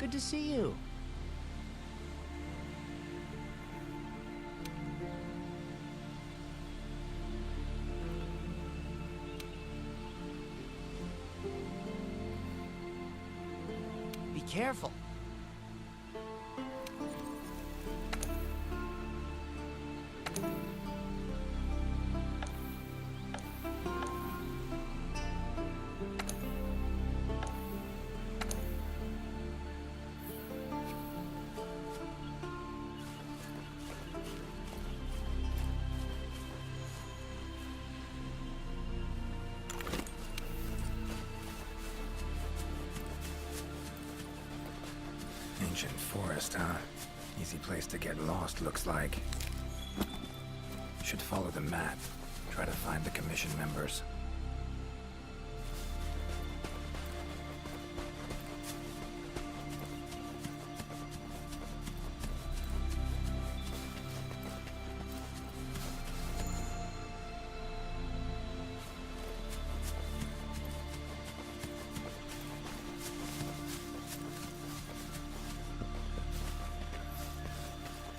Good to see you. Be careful. Ancient forest, huh? Easy place to get lost, looks like. Should follow the map. Try to find the commission members.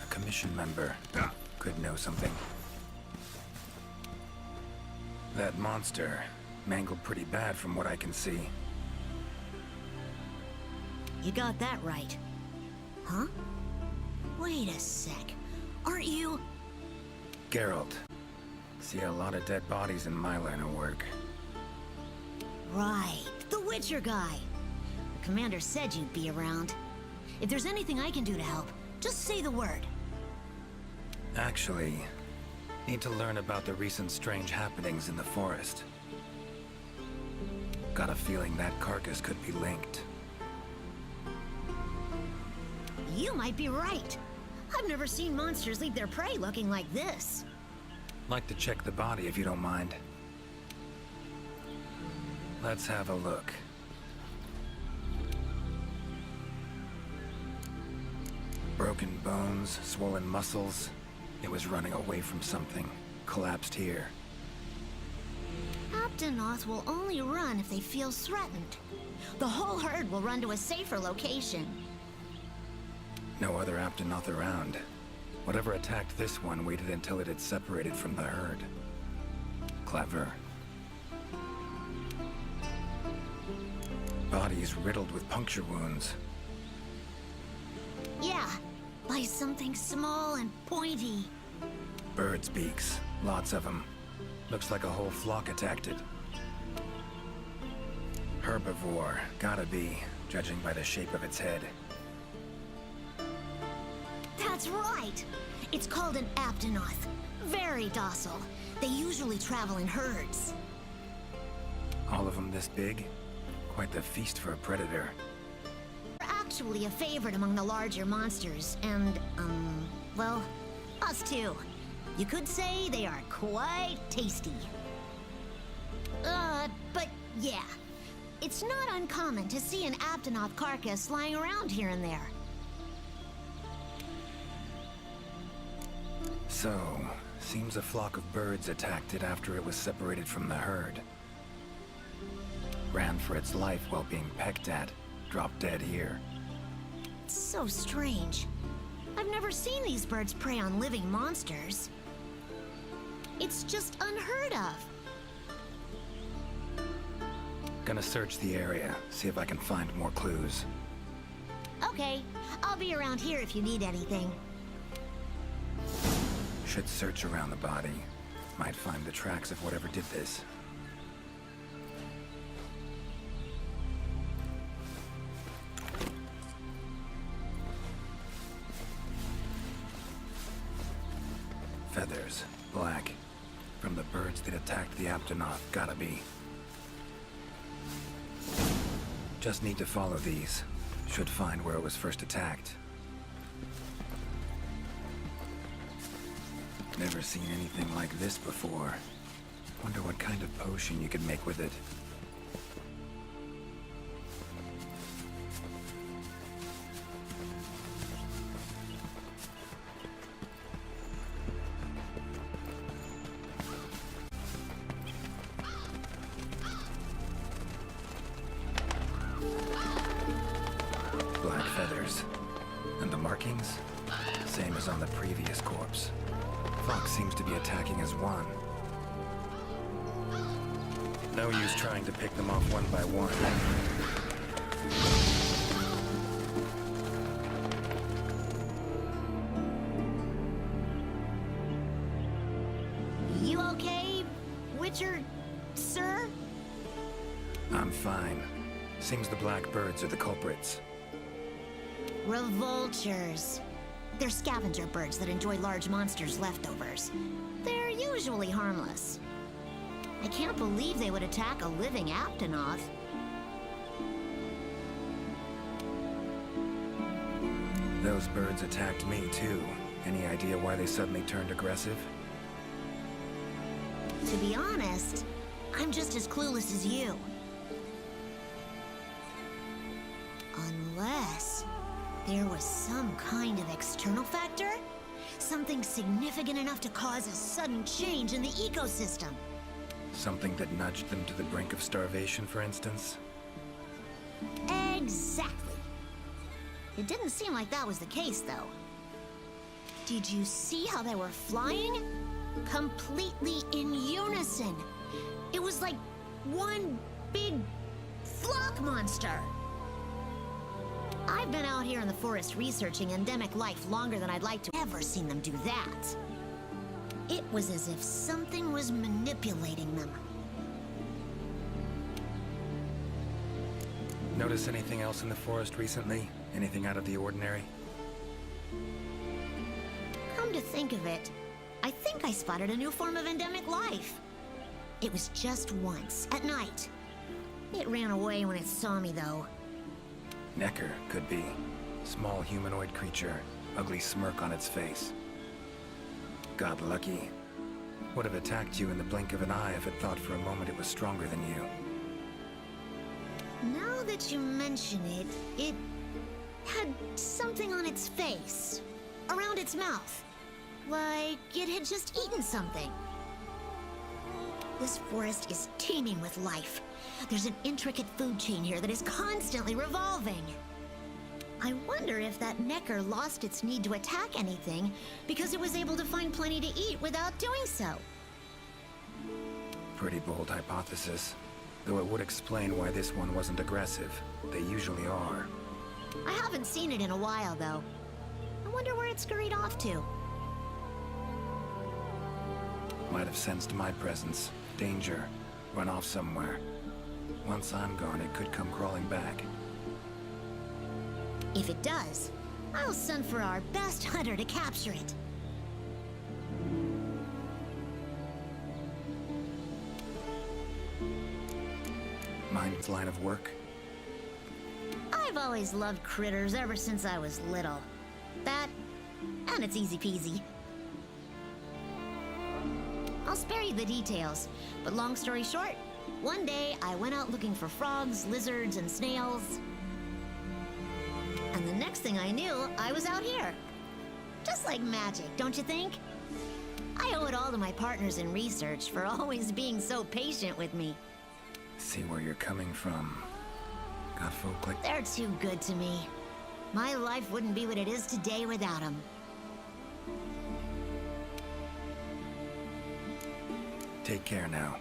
Commission member. Could know something. That monster, mangled pretty bad from what I can see. You got that right. Huh? Wait a sec. Aren't you... Geralt. See a lot of dead bodies in my line of work. Right. The Witcher guy. The commander said you'd be around. If there's anything I can do to help, just say the word. Actually, need to learn about the recent strange happenings in the forest. Got a feeling that carcass could be linked. You might be right. I've never seen monsters leave their prey looking like this. Like to check the body if you don't mind. Let's have a look. Broken bones, swollen muscles. It was running away from something. Collapsed here. Aptonoth will only run if they feel threatened. The whole herd will run to a safer location. No other Aptonoth around. Whatever attacked this one waited until it had separated from the herd. Clever. Body's riddled with puncture wounds. Yeah, by something small and pointy. Birds' beaks. Lots of them. Looks like a whole flock attacked it. Herbivore. Gotta be, judging by the shape of its head. That's right! It's called an Aptonoth. Very docile. They usually travel in herds. All of them this big? Quite the feast for a predator. They're actually a favorite among the larger monsters, and, well, us too. You could say they are quite tasty. But yeah. It's not uncommon to see an Aptonoth carcass lying around here and there. So, seems a flock of birds attacked it after it was separated from the herd. Ran for its life while being pecked at, dropped dead here. It's so strange. I've never seen these birds prey on living monsters. It's just unheard of. Gonna search the area, see if I can find more clues. Okay, I'll be around here if you need anything. Should search around the body. Might find the tracks of whatever did this. Feathers, black. From the birds that attacked the Aptonoth, gotta be. Just need to follow these. Should find where it was first attacked. Never seen anything like this before. Wonder what kind of potion you could make with it. Black feathers. And the markings? Same as on the previous corpse. Fox seems to be attacking as one. No use trying to pick them off one by one. You okay, Witcher, sir? I'm fine. Seems the black birds are the culprits. Revoltures. They're scavenger birds that enjoy large monsters' leftovers. They're usually harmless. I can't believe they would attack a living Aptonoth. Those birds attacked me too. Any idea why they suddenly turned aggressive? To be honest, I'm just as clueless as you. Unless there was some kind of external factor? Something significant enough to cause a sudden change in the ecosystem. Something that nudged them to the brink of starvation, for instance? Exactly. It didn't seem like that was the case, though. Did you see how they were flying? Completely in unison. It was like one big flock monster. I've been out here in the forest researching endemic life longer than I'd like to ever seen them do that. It was as if something was manipulating them. Notice anything else in the forest recently? Anything out of the ordinary? Come to think of it, I think I spotted a new form of endemic life. It was just once, at night. It ran away when it saw me, though. Necker, could be. Small humanoid creature, ugly smirk on its face. Got lucky. Would have attacked you in the blink of an eye if it thought for a moment it was stronger than you. Now that you mention it, it had something on its face, around its mouth. Like it had just eaten something. This forest is teeming with life. There's an intricate food chain here that is constantly revolving. I wonder if that Necker lost its need to attack anything because it was able to find plenty to eat without doing so. Pretty bold hypothesis. Though it would explain why this one wasn't aggressive. They usually are. I haven't seen it in a while, though. I wonder where it scurried off to. Might have sensed my presence. Danger. Run off somewhere. Once I'm gone, it could come crawling back. If it does, I'll send for our best hunter to capture it. Mine's line of work? I've always loved critters ever since I was little. That, and it's easy peasy. I'll spare you the details, but long story short, one day I went out looking for frogs, lizards, and snails. And the next thing I knew, I was out here. Just like magic, don't you think? I owe it all to my partners in research for always being so patient with me. See where you're coming from. Got folk like... They're too good to me. My life wouldn't be what it is today without them. Take care now.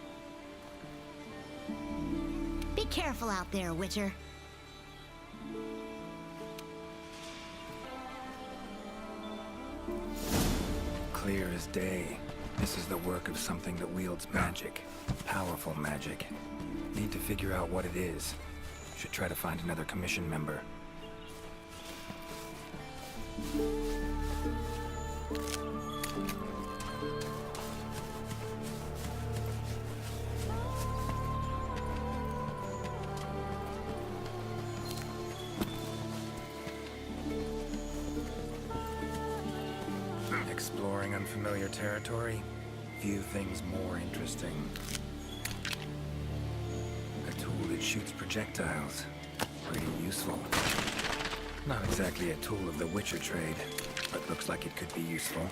Be careful out there, Witcher. Clear as day. This is the work of something that wields magic. Powerful magic. Need to figure out what it is. Should try to find another commission member. Exploring unfamiliar territory? Few things more interesting. A tool that shoots projectiles. Pretty useful. Not exactly a tool of the Witcher trade, but looks like it could be useful.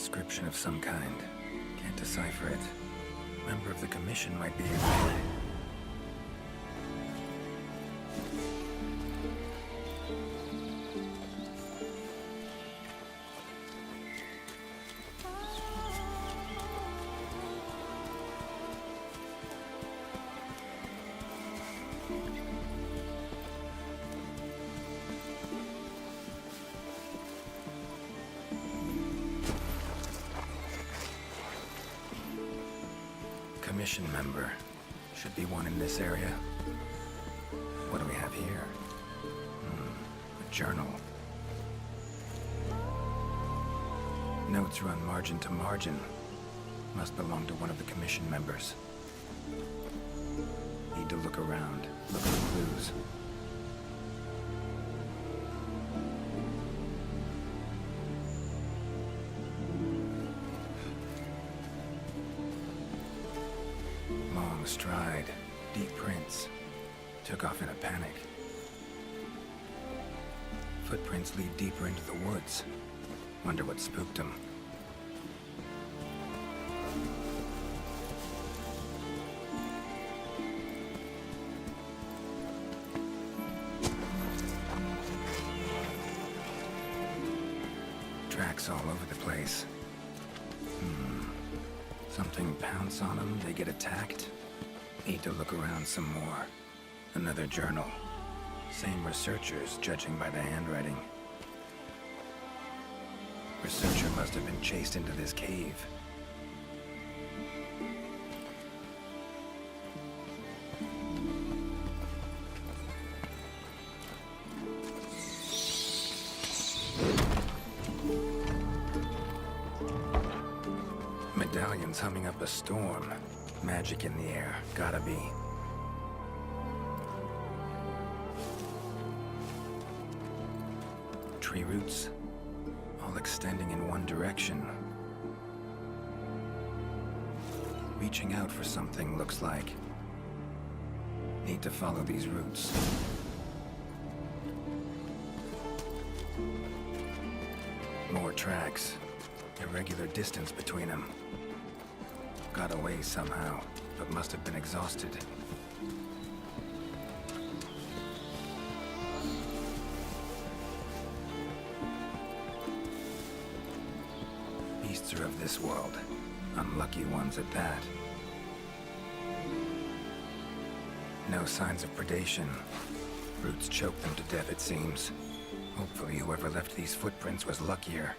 Inscription of some kind. Can't decipher it. Member of the Commission might be able to... Commission member. Should be one in this area. What do we have here? A journal. Notes run margin to margin. Must belong to one of the Commission members. Need to look around. Look for clues. Long stride, deep prints. Took off in a panic. Footprints lead deeper into the woods. Wonder what spooked him. Tracks all over the place. Something pounce on them, they get attacked. Need to look around some more. Another journal. Same researchers, judging by the handwriting. Researcher must have been chased into this cave. Medallion's humming up a storm. Magic in the air, gotta be. Tree roots, all extending in one direction. Reaching out for something, looks like. Need to follow these roots. More tracks. Irregular distance between them. Got away somehow, but must have been exhausted. Beasts are of this world. Unlucky ones at that. No signs of predation. Roots choke them to death, it seems. Hopefully whoever left these footprints was luckier.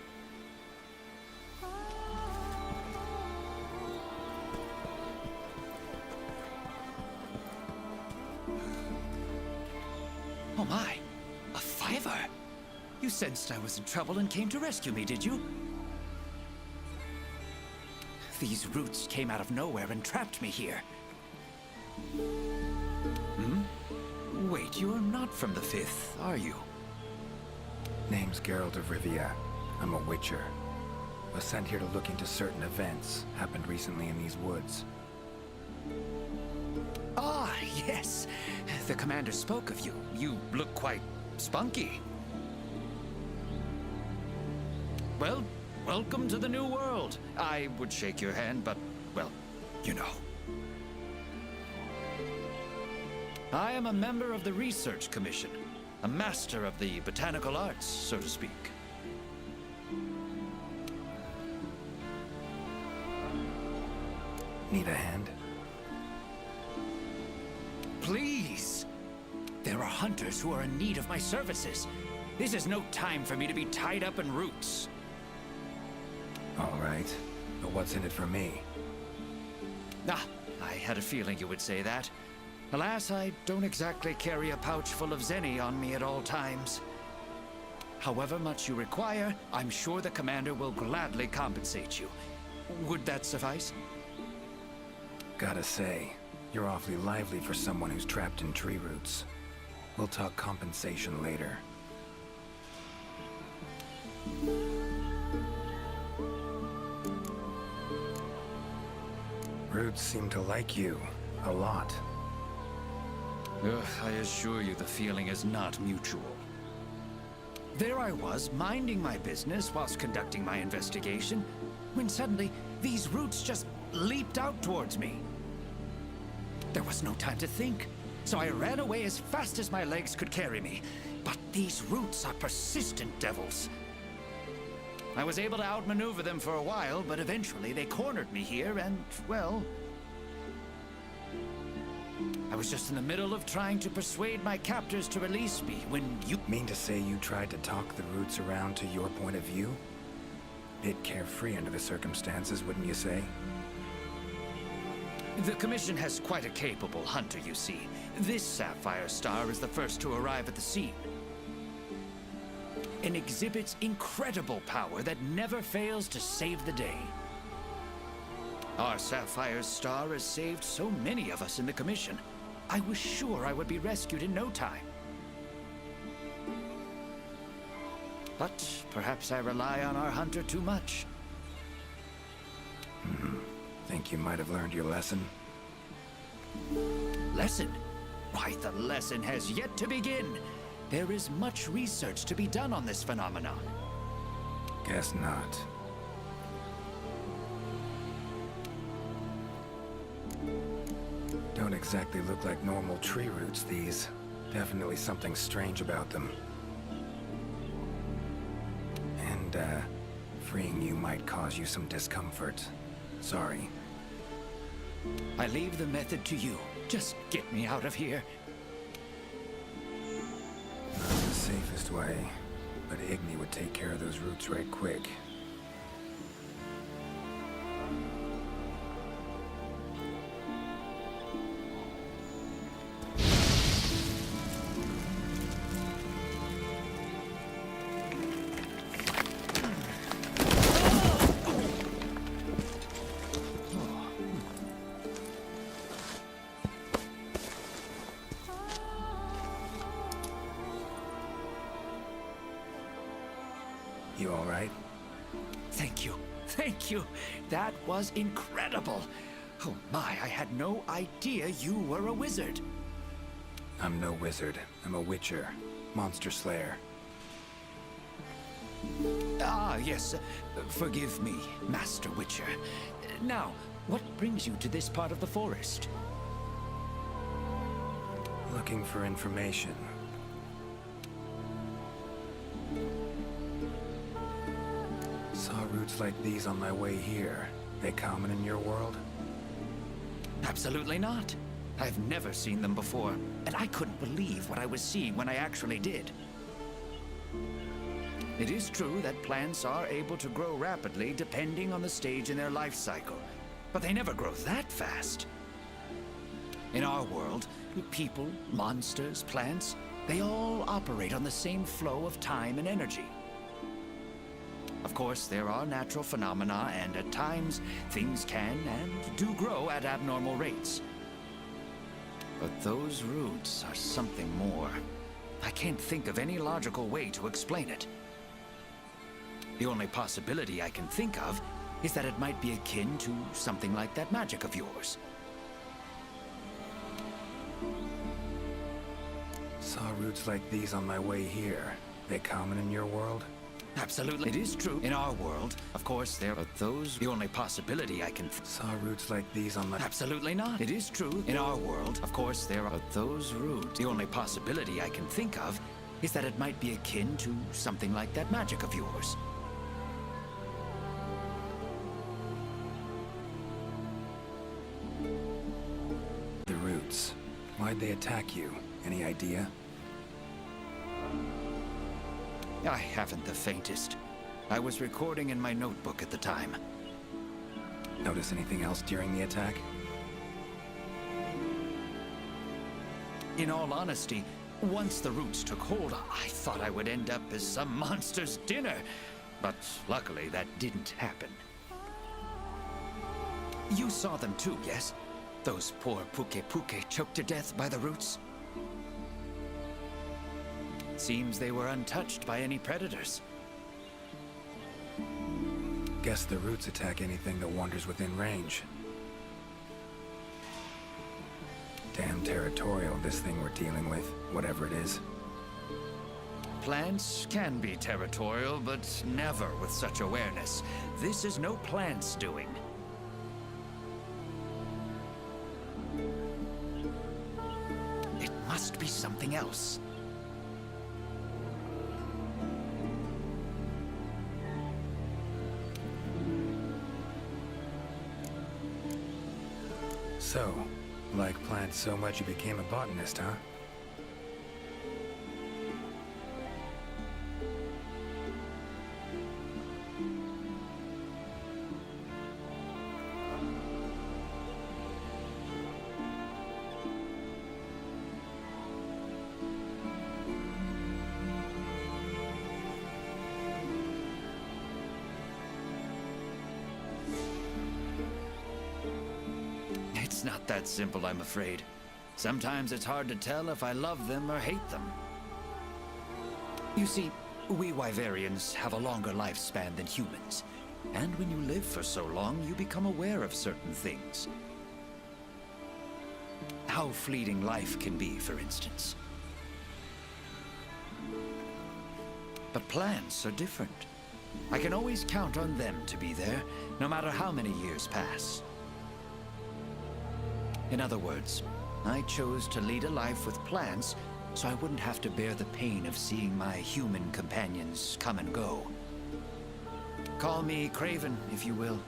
Oh my, a fiver! You sensed I was in trouble and came to rescue me, did you? These roots came out of nowhere and trapped me here. Wait, you're not from the Fifth, are you? Name's Geralt of Rivia. I'm a Witcher. Was sent here to look into certain events happened recently in these woods. Ah, yes. The commander spoke of you. You look quite spunky. Well, welcome to the new world. I would shake your hand, but, well, you know. I am a member of the Research Commission, a master of the botanical arts, so to speak. Need a hand? Please! There are hunters who are in need of my services. This is no time for me to be tied up in roots. All right. But what's in it for me? Ah, I had a feeling you would say that. Alas, I don't exactly carry a pouch full of Zenny on me at all times. However much you require, I'm sure the commander will gladly compensate you. Would that suffice? Gotta say, you're awfully lively for someone who's trapped in tree roots. We'll talk compensation later. Roots seem to like you. A lot. Ugh, I assure you the feeling is not mutual. There I was, minding my business whilst conducting my investigation, when suddenly these roots just leaped out towards me. There was no time to think, so I ran away as fast as my legs could carry me. But these roots are persistent devils. I was able to outmaneuver them for a while, but eventually they cornered me here and, well... I was just in the middle of trying to persuade my captors to release me when you... Mean to say you tried to talk the roots around to your point of view? Bit carefree under the circumstances, wouldn't you say? The Commission has quite a capable hunter, you see. This Sapphire Star is the first to arrive at the scene. And exhibits incredible power that never fails to save the day. Our Sapphire Star has saved so many of us in the Commission. I was sure I would be rescued in no time. But perhaps I rely on our hunter too much. Think you might have learned your lesson? Lesson? Why, the lesson has yet to begin. There is much research to be done on this phenomenon. Guess not. Don't exactly look like normal tree roots, these. Definitely something strange about them. And, freeing you might cause you some discomfort. Sorry. I leave the method to you. Just get me out of here. Not the safest way, but Igni would take care of those roots right quick. You all right? Thank you. Thank you. That was incredible. Oh my, I had no idea you were a wizard. I'm no wizard. I'm a witcher. Monster slayer. Ah, yes. Forgive me, Master Witcher. Now, what brings you to this part of the forest? Looking for information. Saw roots like these on my way here. They common in your world? Absolutely not. I've never seen them before, and I couldn't believe what I was seeing when I actually did. It is true that plants are able to grow rapidly depending on the stage in their life cycle, but they never grow that fast. In our world, people, monsters, plants, they all operate on the same flow of time and energy. Of course, there are natural phenomena, and at times, things can and do grow at abnormal rates. But those roots are something more. I can't think of any logical way to explain it. The only possibility I can think of is that it might be akin to something like that magic of yours. Saw roots like these on my way here. They common in your world? Absolutely. It is true. In our world, of course, there are those. The only possibility I can... Saw roots like these on my... Absolutely not. It is true. In our world, of course, there are those roots. The only possibility I can think of is that it might be akin to something like that magic of yours. The roots. Why'd they attack you? Any idea? I haven't the faintest. I was recording in my notebook at the time. Notice anything else during the attack? In all honesty, once the roots took hold, I thought I would end up as some monster's dinner. But luckily, that didn't happen. You saw them too, yes? Those poor Puke choked to death by the roots? Seems they were untouched by any predators. Guess the roots attack anything that wanders within range. Damn territorial, this thing we're dealing with, whatever it is. Plants can be territorial, but never with such awareness. This is no plant's doing. It must be something else. So, like plants so much you became a botanist, huh? It's not that simple, I'm afraid. Sometimes it's hard to tell if I love them or hate them. You see, we Wyverians have a longer lifespan than humans. And when you live for so long, you become aware of certain things. How fleeting life can be, for instance. But plants are different. I can always count on them to be there, no matter how many years pass. In other words, I chose to lead a life with plants so I wouldn't have to bear the pain of seeing my human companions come and go. Call me craven, if you will.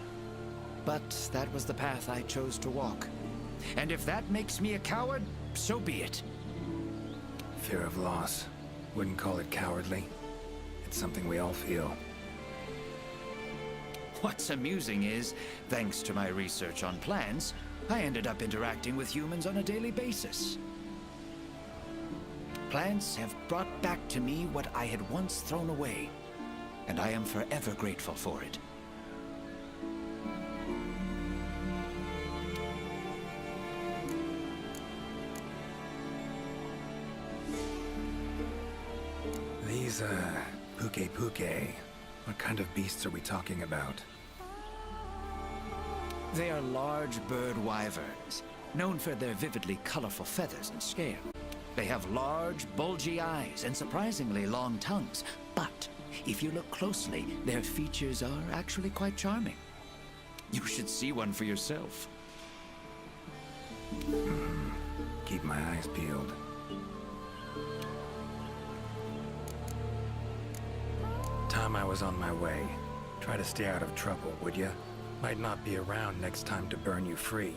But that was the path I chose to walk. And if that makes me a coward, so be it. Fear of loss. Wouldn't call it cowardly. It's something we all feel. What's amusing is, thanks to my research on plants, I ended up interacting with humans on a daily basis. Plants have brought back to me what I had once thrown away, and I am forever grateful for it. These, puke. What kind of beasts are we talking about? They are large bird wyverns, known for their vividly colorful feathers and scale. They have large, bulgy eyes and surprisingly long tongues, but if you look closely, their features are actually quite charming. You should see one for yourself. Keep my eyes peeled. Time I was on my way. Try to stay out of trouble, would ya? Might not be around next time to burn you free.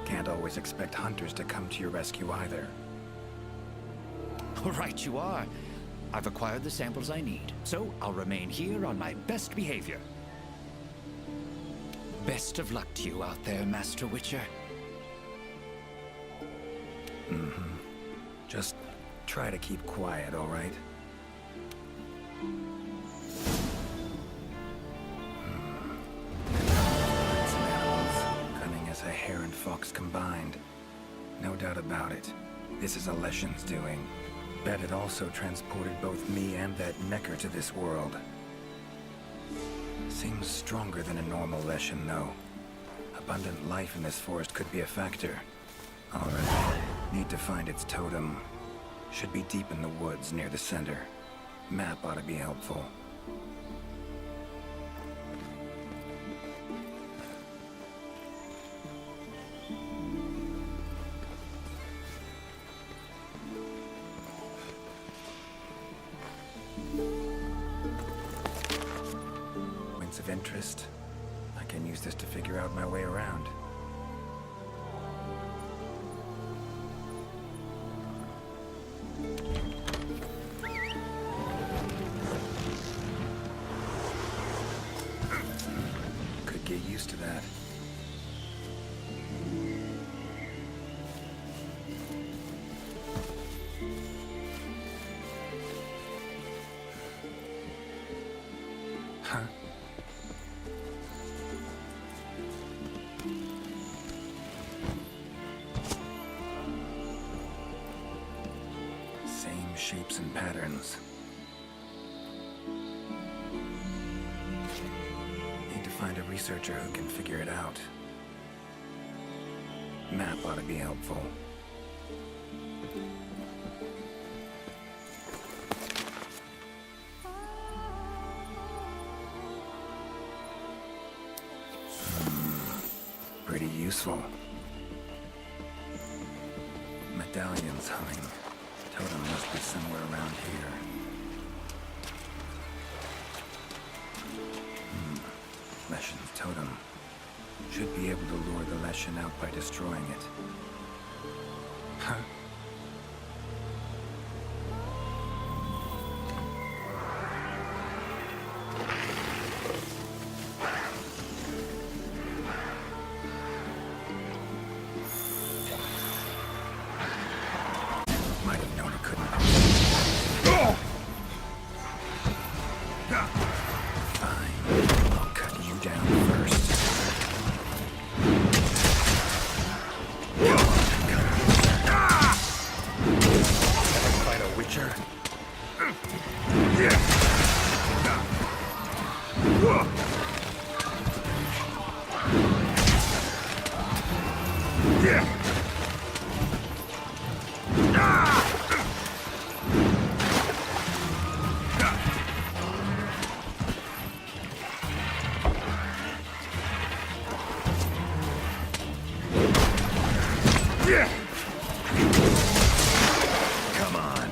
Can't always expect hunters to come to your rescue either. Right you are. I've acquired the samples I need, so I'll remain here on my best behavior. Best of luck to you out there, Master Witcher. Just try to keep quiet, all right? Cunning as a hare and fox combined. No doubt about it. This is Alessian's doing. Bet it also transported both me and that Necker to this world. Seems stronger than a normal Leshen, though. Abundant life in this forest could be a factor. Alright. Need to find its totem. Should be deep in the woods near the center. Map ought to be helpful. Points of interest. I can use this to figure out my way around. Could get used to that. Huh? Same shapes and patterns. Need to find a researcher who can figure it out. Map ought to be helpful. useful. Medallions humming. Totem must be somewhere around here. Leshen's totem. Should be able to lure the Leshen out by destroying it. Huh? Might have known it couldn't. Fine. I'll cut you down first. Ever fight a Witcher? Come on.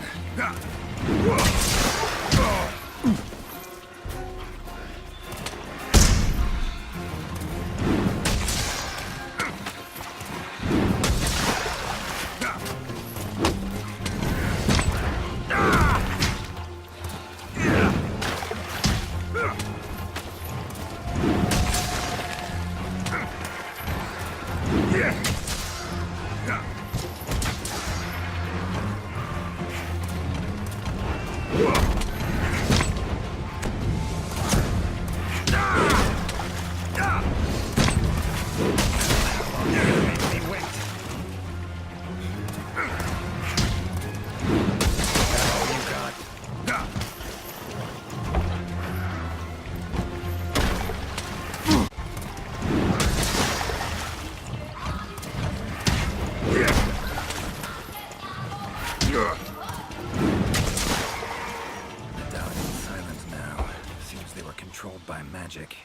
Medallion's silent now. Seems they were controlled by magic.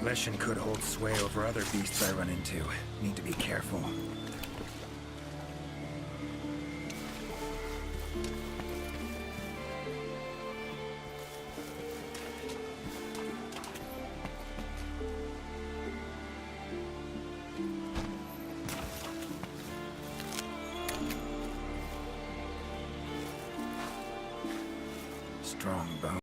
Leshen could hold sway over other beasts I run into. Need to be careful. Strong bone.